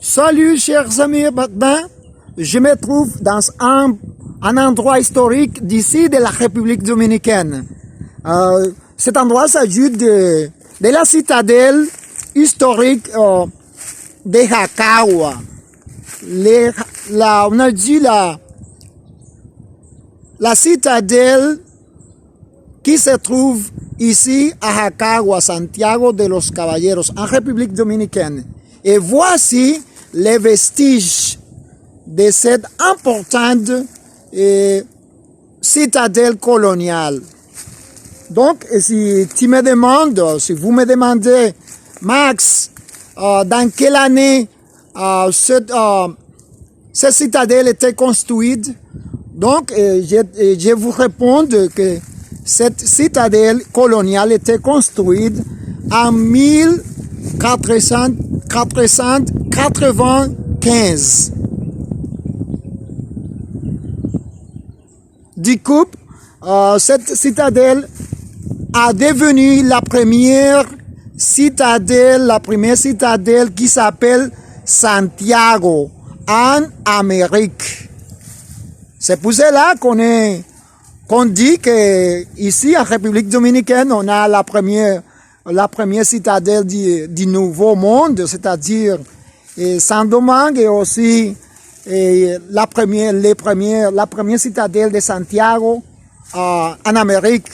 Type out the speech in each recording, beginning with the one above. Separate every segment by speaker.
Speaker 1: Salut chers amis, maintenant je me trouve dans un endroit historique d'ici de la République dominicaine. Cet endroit s'agit de la citadelle historique de Jacagua. On a dit la citadelle qui se trouve ici à Jacagua, Santiago de los Caballeros, en République dominicaine. Et voici les vestiges de cette importante citadelle coloniale. Donc, si vous me demandez, Max, dans quelle année cette citadelle était construite, donc je vous réponds que cette citadelle coloniale était construite en 1495. Du coup, cette citadelle a devenu la première citadelle qui s'appelle Santiago en Amérique. C'est pour cela qu'on dit que ici en République dominicaine, on a la première citadelle du Nouveau Monde, c'est-à-dire Saint-Domingue, et aussi la première citadelle de Santiago en Amérique,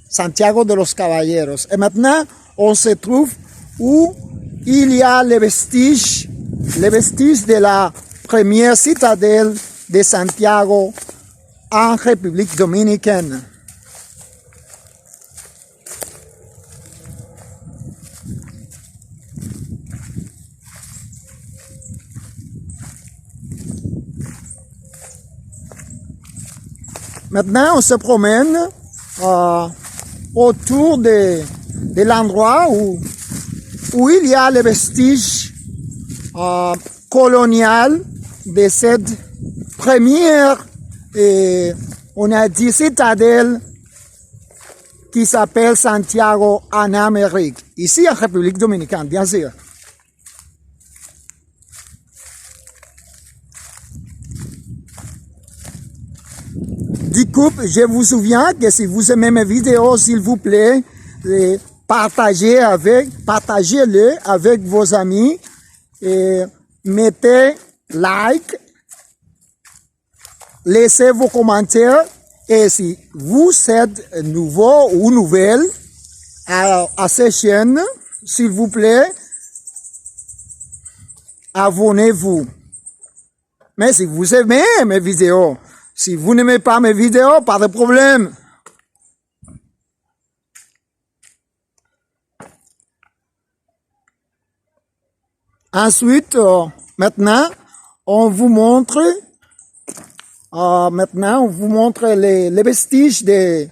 Speaker 1: Santiago de los Caballeros. Et maintenant, on se trouve où il y a les vestiges de la première citadelle de Santiago en République dominicaine. Maintenant, on se promène autour de l'endroit où il y a les vestiges coloniales de cette première, on a dit, citadelle qui s'appelle Santiago en Amérique, ici en République dominicaine, bien sûr. Du coup, je vous souviens que si vous aimez mes vidéos, s'il vous plaît, partagez-le avec vos amis et mettez like, laissez vos commentaires et si vous êtes nouveau ou nouvelle à cette chaîne, s'il vous plaît, abonnez-vous. Mais si vous aimez mes vidéos, si vous n'aimez pas mes vidéos, pas de problème. Ensuite, maintenant, on vous montre les vestiges d'une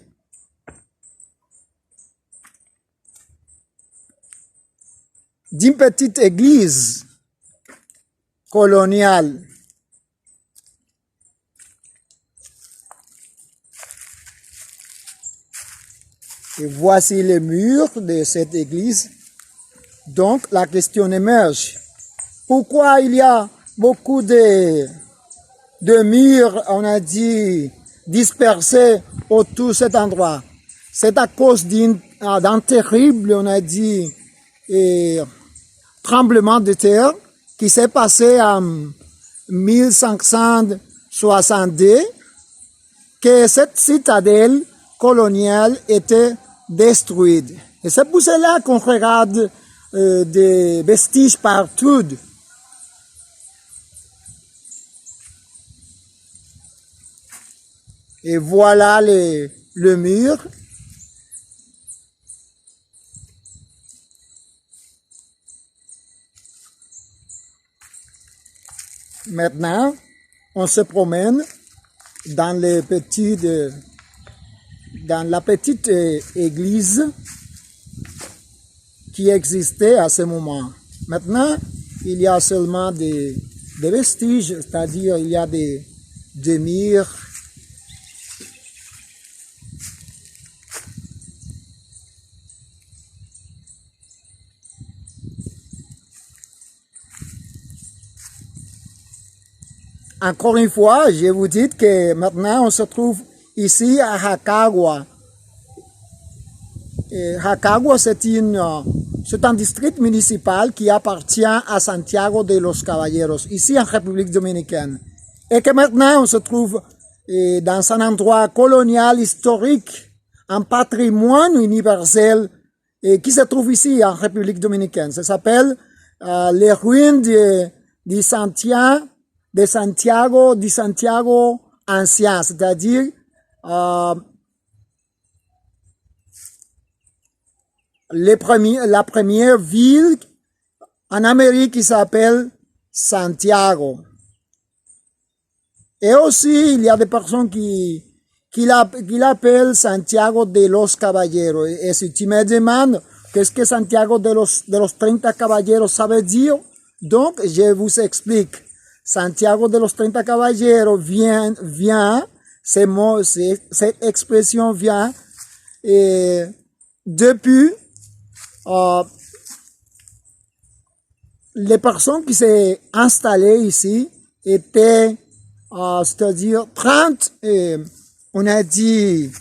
Speaker 1: petite église coloniale. Et voici les murs de cette église. Donc, la question émerge. Pourquoi il y a beaucoup de murs, on a dit, dispersés autour de cet endroit? C'est à cause d'un terrible, on a dit, tremblement de terre qui s'est passé en 1562, que cette citadelle coloniale était détruite. Et c'est pour cela qu'on regarde des vestiges partout. Et voilà le mur. Maintenant, on se promène dans la petite église qui existait à ce moment. Maintenant, il y a seulement des vestiges, c'est-à-dire il y a des murs. encore une fois, je vous dis que maintenant on se trouve ici à Jacagua. Et Jacagua, c'est un district municipal qui appartient à Santiago de los Caballeros, ici en République dominicaine. Et que maintenant on se trouve dans un endroit colonial historique, un patrimoine universel qui se trouve ici en République dominicaine. Ça s'appelle les ruines de Santiago ancien, c'est-à-dire la première ville en Amérique qui s'appelle Santiago. Et aussi, il y a des personnes qui l'appellent Santiago de los Caballeros. Et si tu me demandes qu'est-ce que Santiago de los 30 Caballeros ça veut dire, donc je vous explique. Santiago de los 30 Caballeros vient, cette expression vient depuis les personnes qui s'est installées ici étaient, c'est-à-dire 30, on a dit